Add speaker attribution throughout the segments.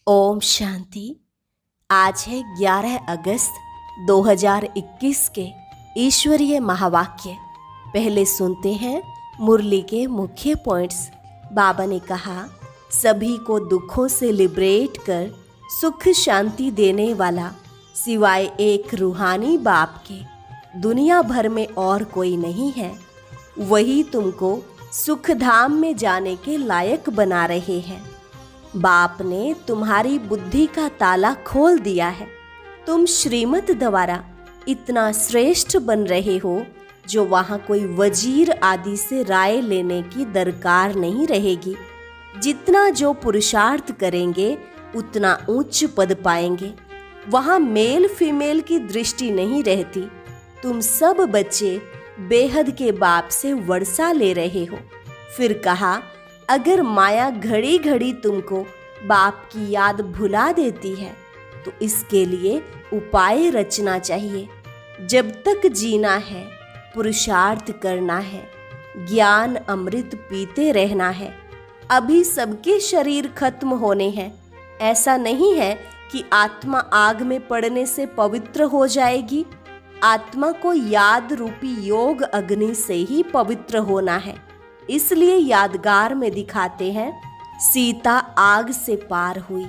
Speaker 1: ओम शांति। आज है 11 अगस्त 2021 के ईश्वरीय महावाक्य। पहले सुनते हैं मुरली के मुख्य पॉइंट्स। बाबा ने कहा, सभी को दुखों से लिबरेट कर सुख शांति देने वाला सिवाय एक रूहानी बाप के दुनिया भर में और कोई नहीं है। वही तुमको सुख धाम में जाने के लायक बना रहे हैं। बाप ने तुम्हारी बुद्धि का ताला खोल दिया है। तुम श्रीमत द्वारा इतना श्रेष्ठ बन रहे हो जो वहाँ कोई वजीर आदि से राय लेने की दरकार नहीं रहेगी। जितना जो पुरुषार्थ करेंगे उतना उच्च पद पाएंगे। वहाँ मेल फीमेल की दृष्टि नहीं रहती। तुम सब बच्चे बेहद के बाप से वर्षा ले रहे हो। फिर कहा, अगर माया घड़ी घड़ी तुमको बाप की याद भुला देती है तो इसके लिए उपाय रचना चाहिए। जब तक जीना है, पुरुषार्थ करना है, ज्ञान अमृत पीते रहना है। अभी सबके शरीर खत्म होने हैं। ऐसा नहीं है कि आत्मा आग में पड़ने से पवित्र हो जाएगी। आत्मा को याद रूपी योग अग्नि से ही पवित्र होना है। इसलिए यादगार में दिखाते हैं, सीता आग से पार हुई।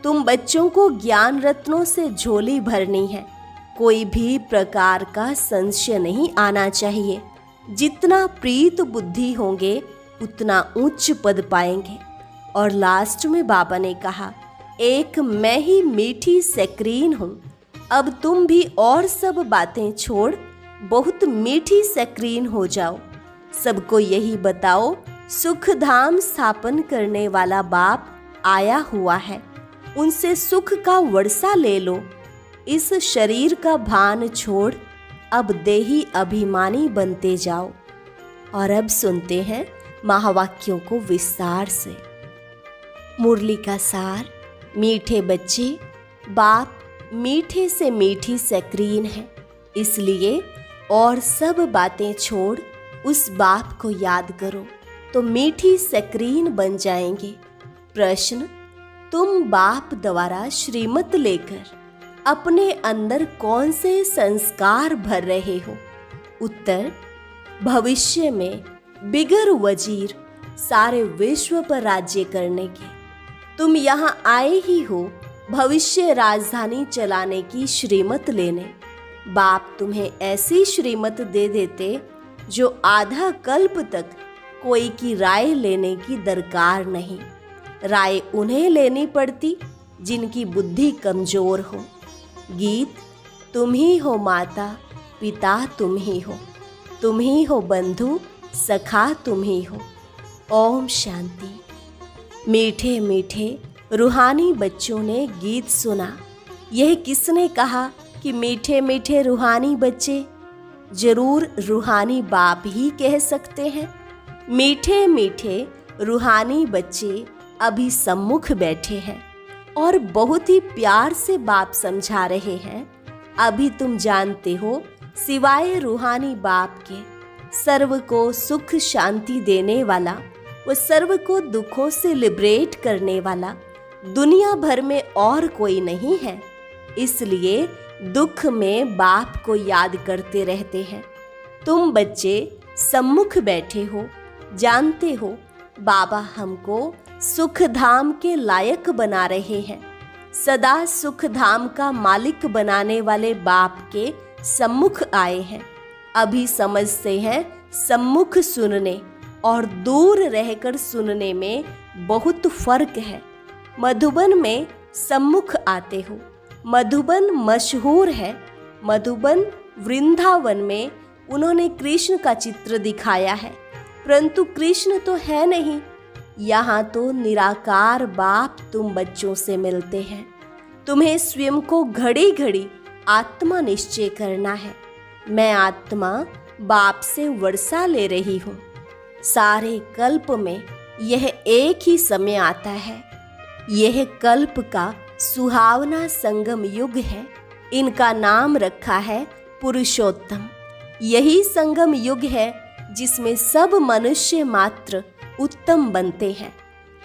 Speaker 1: तुम बच्चों को ज्ञान रत्नों से झोली भरनी है। कोई भी प्रकार का संशय नहीं आना चाहिए। जितना प्रीत बुद्धि होंगे उतना उच्च पद पाएंगे। और लास्ट में बाबा ने कहा, एक मैं ही मीठी सेक्रीन हूँ। अब तुम भी और सब बातें छोड़ बहुत मीठी सेक्रीन हो जाओ। सबको यही बताओ, सुख धाम स्थापन करने वाला बाप आया हुआ है। उनसे सुख का वर्षा ले लो। इस शरीर का भान छोड़ अब देही अभिमानी बनते जाओ। और अब सुनते हैं महावाक्यों को विस्तार से। मुरली का सार, मीठे बच्चे, बाप मीठे से मीठी सेक्रीन है। इसलिए और सब बातें छोड़ उस बाप को याद करो तो मीठी सेक्रीन बन जाएंगे। प्रश्न, तुम बाप द्वारा श्रीमत लेकर अपने अंदर कौन से संस्कार भर रहे हो? उत्तर, भविष्य में बिगर वजीर सारे विश्व पर राज्य करने के। तुम यहाँ आए ही हो भविष्य राजधानी चलाने की श्रीमत लेने। बाप तुम्हें ऐसी श्रीमत दे देते जो आधा कल्प तक कोई की राय लेने की दरकार नहीं। राय उन्हें लेनी पड़ती जिनकी बुद्धि कमजोर हो। गीत, तुम ही हो माता पिता, तुम ही हो बंधु सखा, तुम ही हो। ओम शांति। मीठे मीठे रूहानी बच्चों ने गीत सुना। यह किसने कहा कि मीठे मीठे रूहानी बच्चे? जरूर रूहानी बाप ही कह सकते हैं। मीठे मीठे रूहानी बच्चे अभी सम्मुख बैठे हैं और बहुत ही प्यार से बाप समझा रहे हैं। अभी तुम जानते हो, सिवाय रूहानी बाप के सर्व को सुख शांति देने वाला, वो सर्व को दुखों से लिबरेट करने वाला दुनिया भर में और कोई नहीं है। इसलिए दुख में बाप को याद करते रहते हैं। तुम बच्चे सम्मुख बैठे हो, जानते हो बाबा हमको सुख धाम के लायक बना रहे हैं। सदा सुख धाम का मालिक बनाने वाले बाप के सम्मुख आए हैं। अभी समझते हैं सम्मुख सुनने और दूर रहकर सुनने में बहुत फर्क है। मधुबन में सम्मुख आते हो। मधुबन मशहूर है। मधुबन वृंदावन में उन्होंने कृष्ण का चित्र दिखाया है, परंतु कृष्ण तो है नहीं। यहाँ तो निराकार बाप तुम बच्चों से मिलते हैं। तुम्हें स्वयं को घड़ी घड़ी आत्मा निश्चय करना है। मैं आत्मा बाप से वर्षा ले रही हूँ। सारे कल्प में यह एक ही समय आता है। यह कल्प का सुहावना संगम युग है। इनका नाम रखा है पुरुषोत्तम। यही संगम युग है जिसमें सब मनुष्य मात्र उत्तम बनते हैं।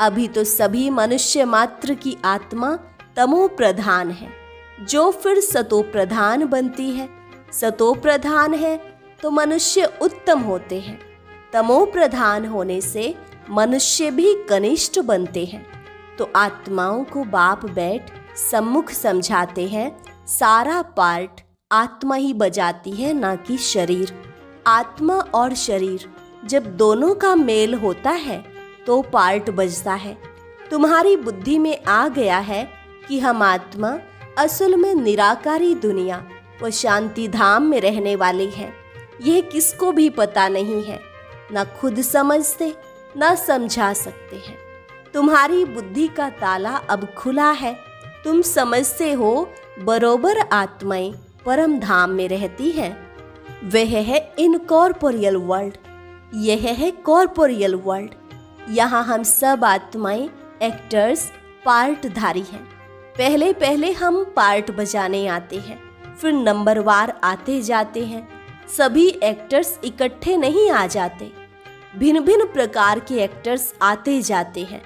Speaker 1: अभी तो सभी मनुष्य मात्र की आत्मा तमो प्रधान है, जो फिर सतो प्रधान बनती है। सतो प्रधान है तो मनुष्य उत्तम होते हैं, तमो प्रधान होने से मनुष्य भी कनिष्ठ बनते हैं। तो आत्माओं को बाप बैठ सम्मुख समझाते हैं, सारा पार्ट आत्मा ही बजाती है, ना कि शरीर। आत्मा और शरीर जब दोनों का मेल होता है तो पार्ट बजता है। तुम्हारी बुद्धि में आ गया है कि हम आत्मा असल में निराकारी दुनिया व शांति धाम में रहने वाले हैं। यह किसको भी पता नहीं है, ना खुद समझते ना समझा सकते हैं। तुम्हारी बुद्धि का ताला अब खुला है। तुम समझते हो बरोबर आत्माएं परम धाम में रहती हैं। वह है इनकॉर्पोरियल वर्ल्ड, यह है कॉर्पोरियल वर्ल्ड। यहाँ हम सब आत्माएं एक्टर्स पार्टधारी हैं। पहले पहले हम पार्ट बजाने आते हैं, फिर नंबरवार आते जाते हैं। सभी एक्टर्स इकट्ठे नहीं आ जाते, भिन्न भिन्न प्रकार के एक्टर्स आते जाते हैं।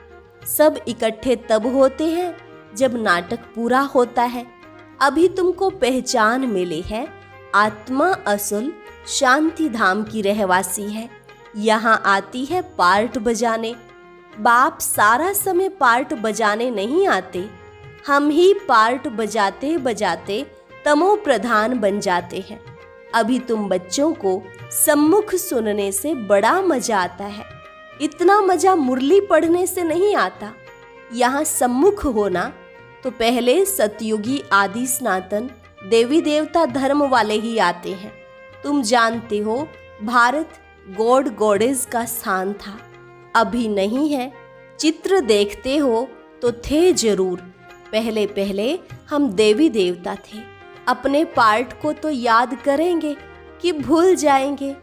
Speaker 1: सब इकट्ठे तब होते हैं जब नाटक पूरा होता है। अभी तुमको पहचान मिली है, आत्मा असल शांति धाम की रहवासी है। यहाँ आती है पार्ट बजाने। बाप सारा समय पार्ट बजाने नहीं आते, हम ही पार्ट बजाते बजाते तमो प्रधान बन जाते हैं। अभी तुम बच्चों को सम्मुख सुनने से बड़ा मजा आता है। इतना मजा मुरली पढ़ने से नहीं आता। यहाँ सम्मुख होना तो पहले सतयुगी आदि सनातन देवी देवता धर्म वाले ही आते हैं। तुम जानते हो भारत गॉड गॉडेस का स्थान था, अभी नहीं है। चित्र देखते हो तो थे जरूर। पहले पहले हम देवी देवता थे। अपने पार्ट को तो याद करेंगे कि भूल जाएंगे।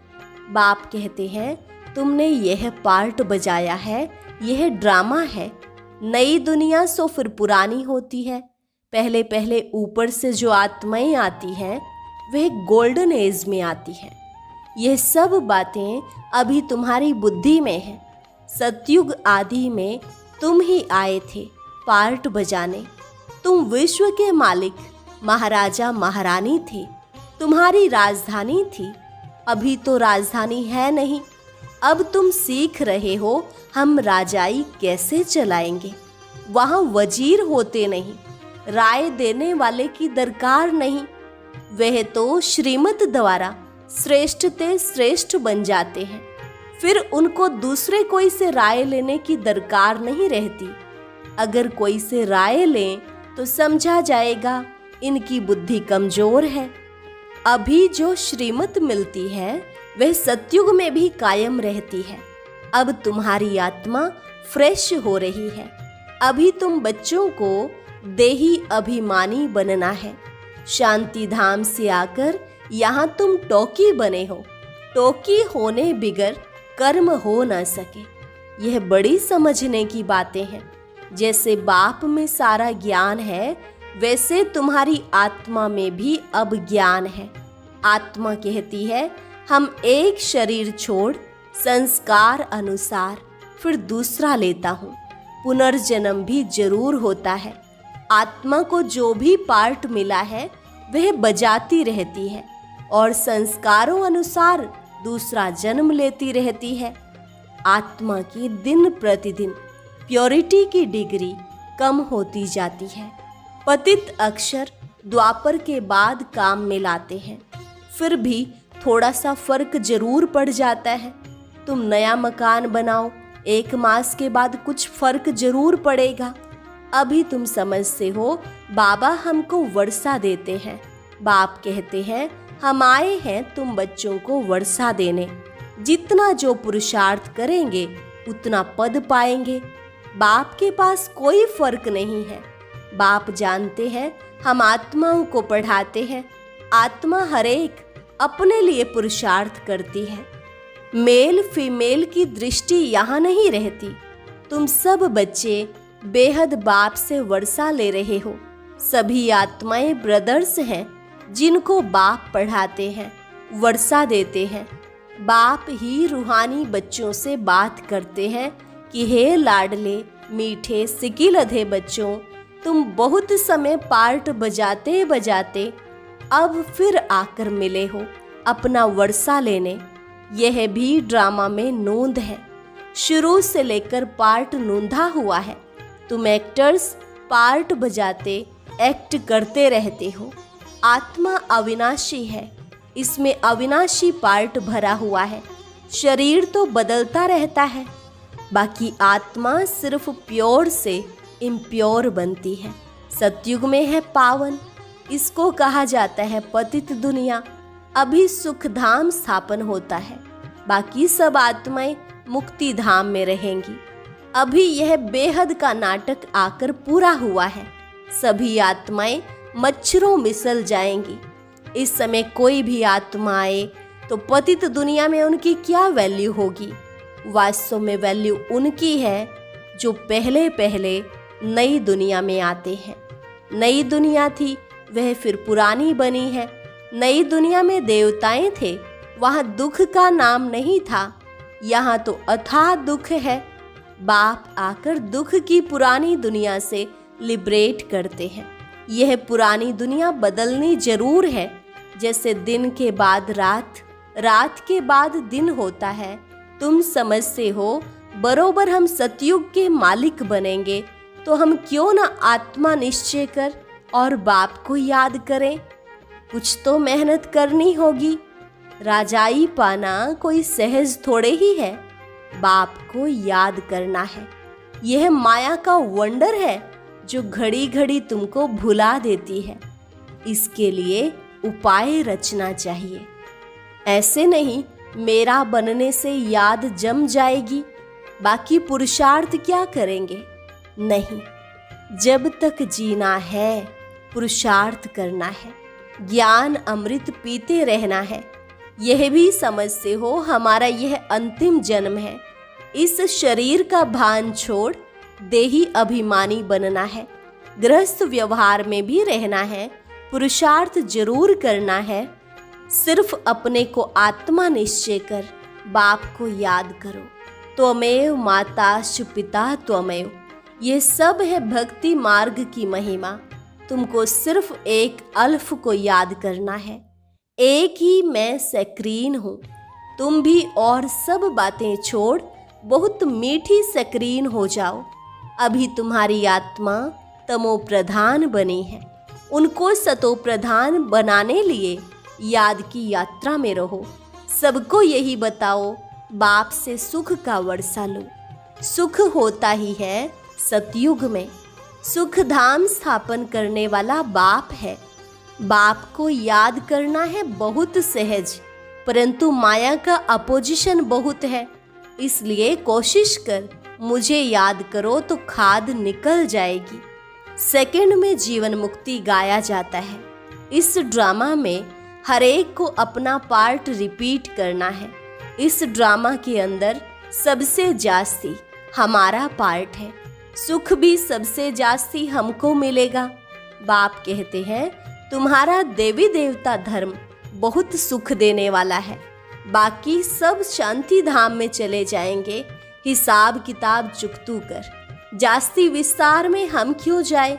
Speaker 1: बाप कहते हैं तुमने यह पार्ट बजाया है, यह ड्रामा है। नई दुनिया सो फिर पुरानी होती है। पहले पहले ऊपर से जो आत्माएं आती हैं वह गोल्डन एज में आती हैं। यह सब बातें अभी तुम्हारी बुद्धि में है। सतयुग आदि में तुम ही आए थे पार्ट बजाने। तुम विश्व के मालिक महाराजा महारानी थे, तुम्हारी राजधानी थी। अभी तो राजधानी है नहीं। अब तुम सीख रहे हो हम राजाई कैसे चलाएंगे। वहाँ वजीर होते नहीं, राय देने वाले की दरकार नहीं। वह तो श्रीमत द्वारा श्रेष्ठ ते श्रेष्ठ बन जाते हैं। फिर उनको दूसरे कोई से राय लेने की दरकार नहीं रहती। अगर कोई से राय लें तो समझा जाएगा इनकी बुद्धि कमजोर है। अभी जो श्रीमत मिलती है वह सतयुग में भी कायम रहती है। अब तुम्हारी आत्मा फ्रेश हो रही है। अभी तुम बच्चों को देही अभिमानी बनना है। शांति धाम से आकर यहाँ तुम टोकी बने हो। टोकी होने बिगर कर्म हो न सके। यह बड़ी समझने की बातें हैं। जैसे बाप में सारा ज्ञान है वैसे तुम्हारी आत्मा में भी अब ज्ञान है। आत्मा कहती है हम एक शरीर छोड़ संस्कार अनुसार फिर दूसरा लेता हूँ। पुनर्जन्म भी जरूर होता है। आत्मा को जो भी पार्ट मिला है वह बजाती रहती है और संस्कारों अनुसार दूसरा जन्म लेती रहती है। आत्मा की दिन प्रतिदिन प्योरिटी की डिग्री कम होती जाती है। पतित अक्षर द्वापर के बाद काम में लाते हैं, फिर भी थोड़ा सा फर्क जरूर पड़ जाता है। तुम नया मकान बनाओ, 1 मास के बाद कुछ फर्क जरूर पड़ेगा। अभी तुम समझते हो बाबा हमको वर्षा देते हैं। बाप कहते हैं हम आए हैं तुम बच्चों को वर्षा देने। जितना जो पुरुषार्थ करेंगे उतना पद पाएंगे। बाप के पास कोई फर्क नहीं है। बाप जानते हैं हम आत्माओं को पढ़ाते हैं। आत्मा हरेक अपने लिए पुरुषार्थ करती है। मेल फीमेल की दृष्टि यहाँ नहीं रहती। तुम सब बच्चे बेहद बाप से वर्षा ले रहे हो। सभी आत्माएं ब्रदर्स हैं जिनको बाप पढ़ाते हैं, वर्षा देते हैं। बाप ही रूहानी बच्चों से बात करते हैं कि हे लाडले मीठे सिकिलधे बच्चों, तुम बहुत समय पार्ट बजाते बजाते अब फिर आकर मिले हो अपना वर्षा लेने। यह भी ड्रामा में नोंद है, शुरू से लेकर पार्ट नोंधा हुआ है। तुम एक्टर्स पार्ट बजाते एक्ट करते रहते हो। आत्मा अविनाशी है, इसमें अविनाशी पार्ट भरा हुआ है। शरीर तो बदलता रहता है, बाकी आत्मा सिर्फ प्योर से इम्प्योर बनती है। सतयुग में है पावन, इसको कहा जाता है पतित दुनिया। अभी सुख धाम स्थापन होता है, बाकी सब आत्माएं मुक्ति धाम में रहेंगी। अभी यह बेहद का नाटक आकर पूरा हुआ है। सभी आत्माएं मच्छरों मिसल जाएंगी। इस समय कोई भी आत्मा आए तो पतित दुनिया में उनकी क्या वैल्यू होगी? वास्तव में वैल्यू उनकी है जो पहले पहले नई दुनिया में आते हैं। नई दुनिया थी, वह फिर पुरानी बनी है। नई दुनिया में देवताएं थे, वहाँ दुख का नाम नहीं था, यहाँ तो अथाह दुख है। बाप आकर दुख की पुरानी दुनिया से लिबरेट करते हैं। यह पुरानी दुनिया बदलनी जरूर है। जैसे दिन के बाद रात, रात के बाद दिन होता है। तुम समझते हो बरोबर हम सतयुग के मालिक बनेंगे, तो हम क्यों ना आत्मा निश्चय कर और बाप को याद करें। कुछ तो मेहनत करनी होगी। राजाई पाना कोई सहज थोड़े ही है। बाप को याद करना है। यह माया का वंडर है जो घड़ी घड़ी तुमको भुला देती है। इसके लिए उपाय रचना चाहिए। ऐसे नहीं मेरा बनने से याद जम जाएगी, बाकी पुरुषार्थ क्या करेंगे? नहीं, जब तक जीना है पुरुषार्थ करना है, ज्ञान अमृत पीते रहना है। यह भी समझते हो हमारा यह अंतिम जन्म है। इस शरीर का भान छोड़ देही अभिमानी बनना है। गृहस्थ व्यवहार में भी रहना है, पुरुषार्थ जरूर करना है। सिर्फ अपने को आत्मा निश्चय कर बाप को याद करो। त्वमेव माताश्च पिता त्वमेव, ये सब है भक्ति मार्ग की महिमा। तुमको सिर्फ एक अल्फ को याद करना है। एक ही मैं सक्रीन हूँ। तुम भी और सब बातें छोड़ बहुत मीठी सक्रीन हो जाओ। अभी तुम्हारी आत्मा तमो प्रधान बनी है, उनको सतो प्रधान बनाने लिए याद की यात्रा में रहो। सबको यही बताओ, बाप से सुख का वर्षा लो। सुख होता ही है सतयुग में। सुख धाम स्थापन करने वाला बाप है। बाप को याद करना है बहुत सहज, परंतु माया का अपोजिशन बहुत है। इसलिए कोशिश कर मुझे याद करो तो खाद निकल जाएगी। सेकंड में जीवन मुक्ति गाया जाता है। इस ड्रामा में हर एक को अपना पार्ट रिपीट करना है। इस ड्रामा के अंदर सबसे जास्ती हमारा पार्ट है। सुख भी सबसे जास्ती हमको मिलेगा। बाप कहते हैं तुम्हारा देवी देवता धर्म बहुत सुख देने वाला है, बाकी सब शांति धाम में चले जाएंगे। हिसाब किताब चुकतू कर, जास्ती विस्तार में हम क्यों जाए।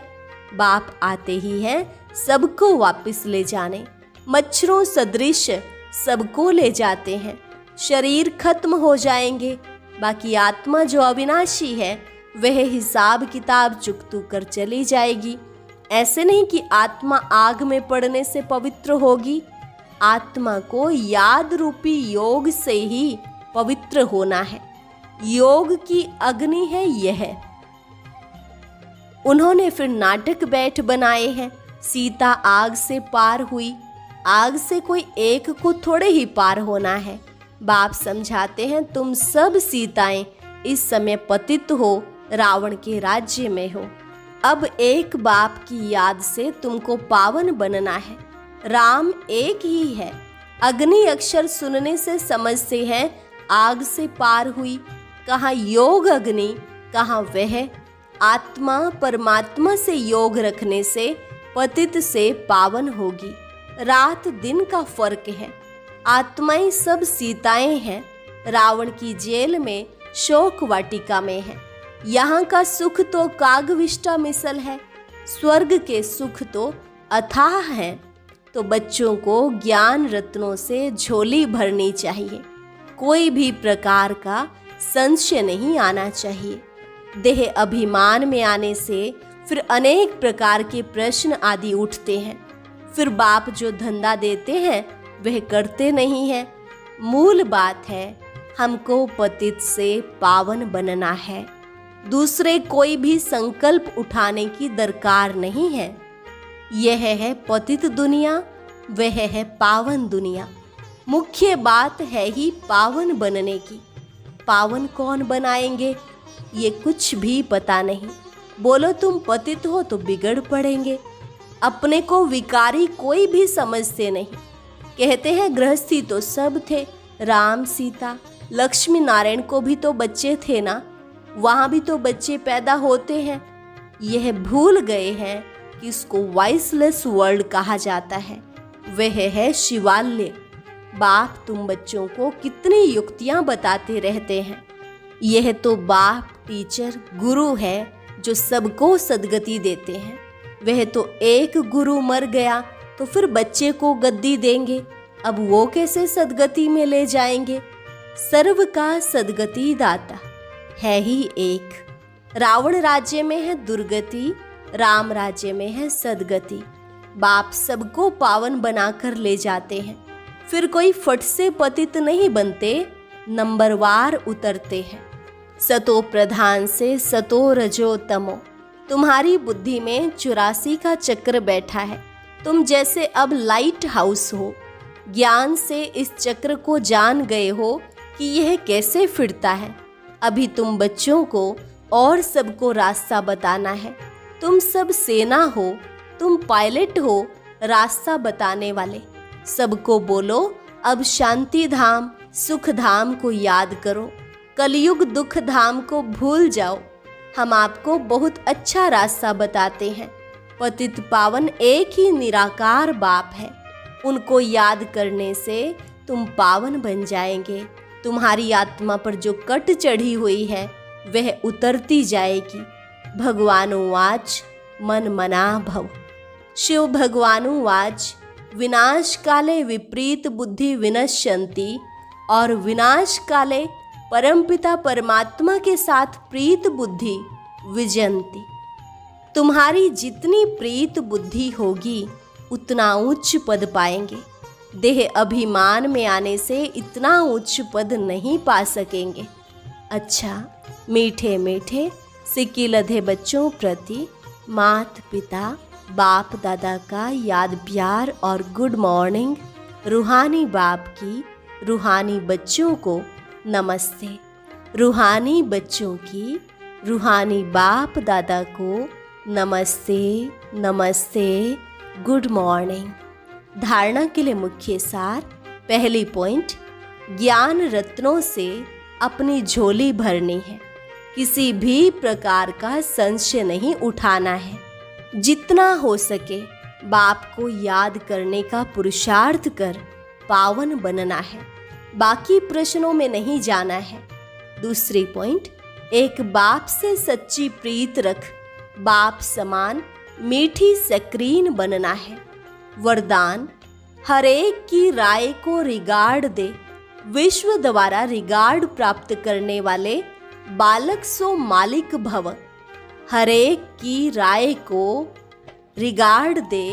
Speaker 1: बाप आते ही हैं सबको वापस ले जाने। मच्छरों सदृश सबको ले जाते हैं। शरीर खत्म हो जाएंगे, बाकी आत्मा जो अविनाशी है वह हिसाब किताब चुकतू कर चली जाएगी। ऐसे नहीं कि आत्मा आग में पड़ने से पवित्र होगी। आत्मा को याद रूपी योग से ही पवित्र होना है। योग की अग्नि है यह। उन्होंने फिर नाटक बैठ बनाए हैं। सीता आग से पार हुई। आग से कोई एक को थोड़े ही पार होना है। बाप समझाते हैं तुम सब सीताएं इस समय पतित हो, रावण के राज्य में हो। अब एक बाप की याद से तुमको पावन बनना है। राम एक ही है। अग्नि अक्षर सुनने से समझते हैं आग से पार हुई। कहाँ योग अग्नि, कहाँ वह। आत्मा परमात्मा से योग रखने से पतित से पावन होगी। रात दिन का फर्क है। आत्माएं सब सीताएं हैं। रावण की जेल में शोक वाटिका में है। यहाँ का सुख तो कागविष्टा मिसल है, स्वर्ग के सुख तो अथाह है। तो बच्चों को ज्ञान रत्नों से झोली भरनी चाहिए, कोई भी प्रकार का संशय नहीं आना चाहिए। देह अभिमान में आने से फिर अनेक प्रकार के प्रश्न आदि उठते हैं। फिर बाप जो धंधा देते हैं वह करते नहीं है। मूल बात है हमको पतित से पावन बनना है, दूसरे कोई भी संकल्प उठाने की दरकार नहीं है। यह है पतित दुनिया, वह है पावन दुनिया। मुख्य बात है ही पावन बनने की। पावन कौन बनाएंगे ये कुछ भी पता नहीं। बोलो तुम पतित हो तो बिगड़ पड़ेंगे। अपने को विकारी कोई भी समझते नहीं। कहते हैं गृहस्थी तो सब थे, राम सीता लक्ष्मी नारायण को भी तो बच्चे थे ना, वहाँ भी तो बच्चे पैदा होते हैं। यह भूल गए हैं कि इसको वॉइसलेस वर्ल्ड कहा जाता है, वह है शिवालय। बाप तुम बच्चों को कितनी युक्तियाँ बताते रहते हैं। यह तो बाप टीचर गुरु है जो सबको सद्गति देते हैं। वह तो एक गुरु मर गया तो फिर बच्चे को गद्दी देंगे, अब वो कैसे सद्गति में ले जाएंगे। सर्व का सद्गति दाता है ही एक। रावण राज्य में है दुर्गति, राम राज्य में है सद्गति। बाप सबको पावन बनाकर ले जाते हैं। फिर कोई फट से पतित नहीं बनते, नंबरवार उतरते हैं। सतो प्रधान से सतो रजो तमो। तुम्हारी बुद्धि में 84 का चक्र बैठा है। तुम जैसे अब लाइट हाउस हो, ज्ञान से इस चक्र को जान गए हो कि यह कैसे फिरता है। अभी तुम बच्चों को और सबको रास्ता बताना है। तुम सब सेना हो, तुम पायलट हो, रास्ता बताने वाले। सबको बोलो अब शांति धाम सुख धाम को याद करो, कलयुग दुख धाम को भूल जाओ। हम आपको बहुत अच्छा रास्ता बताते हैं। पतित पावन एक ही निराकार बाप है, उनको याद करने से तुम पावन बन जाएंगे। तुम्हारी आत्मा पर जो कट चढ़ी हुई है वह उतरती जाएगी। भगवानुवाच मन मना भव। शिव भगवानुवाच विनाश काले विपरीत बुद्धि विनश्यन्ति। और विनाश काले परमपिता परमात्मा के साथ प्रीत बुद्धि विजयंती। तुम्हारी जितनी प्रीत बुद्धि होगी उतना उच्च पद पाएंगे। देह अभिमान में आने से इतना उच्च पद नहीं पा सकेंगे। अच्छा, मीठे मीठे सिक्की लधे बच्चों प्रति मात पिता बाप दादा का याद प्यार और गुड मॉर्निंग। रूहानी बाप की रूहानी बच्चों को नमस्ते। रूहानी बच्चों की रूहानी बाप दादा को नमस्ते नमस्ते, गुड मॉर्निंग। धारणा के लिए मुख्य सार। पहली पॉइंट, ज्ञान रत्नों से अपनी झोली भरनी है। किसी भी प्रकार का संशय नहीं उठाना है। जितना हो सके बाप को याद करने का पुरुषार्थ कर पावन बनना है, बाकी प्रश्नों में नहीं जाना है। दूसरी पॉइंट, एक बाप से सच्ची प्रीत रख, बाप समान मीठी सक्रीन बनना है। वरदान, हर एक की राय को रिगार्ड दे। विश्व द्वारा रिगार्ड प्राप्त करने वाले बालक सो मालिक भव। हर एक की राय को रिगार्ड दे।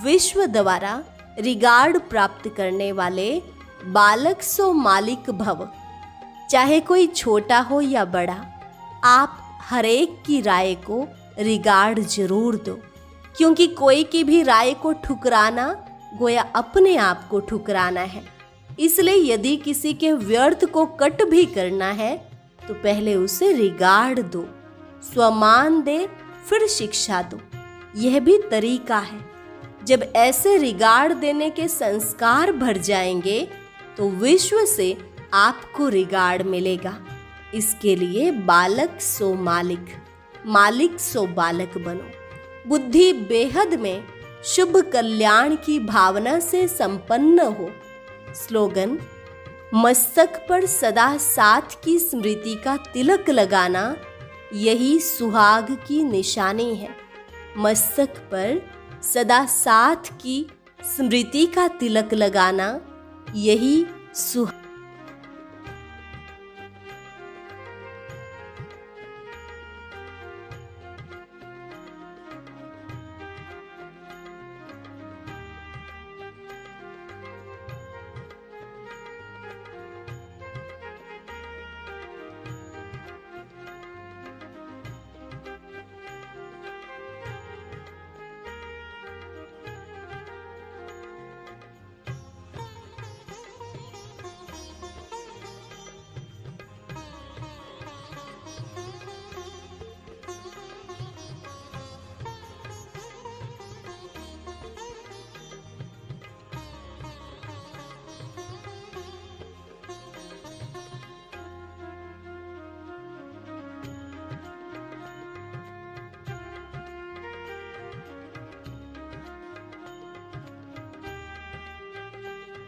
Speaker 1: विश्व द्वारा रिगार्ड प्राप्त करने वाले बालक सो मालिक भव। चाहे कोई छोटा हो या बड़ा, आप हर एक की राय को रिगार्ड जरूर दो, क्योंकि कोई की भी राय को ठुकराना गोया अपने आप को ठुकराना है। इसलिए यदि किसी के व्यर्थ को कट भी करना है तो पहले उसे रिगार्ड दो, स्वमान दे, फिर शिक्षा दो। यह भी तरीका है। जब ऐसे रिगार्ड देने के संस्कार भर जाएंगे तो विश्व से आपको रिगार्ड मिलेगा। इसके लिए बालक सो मालिक, मालिक सो बालक बनो। बुद्धि बेहद में शुभ कल्याण की भावना से संपन्न हो। स्लोगन, मस्तक पर सदा साथ की स्मृति का तिलक लगाना यही सुहाग की निशानी है। मस्तक पर सदा साथ की स्मृति का तिलक लगाना, यही सुहाग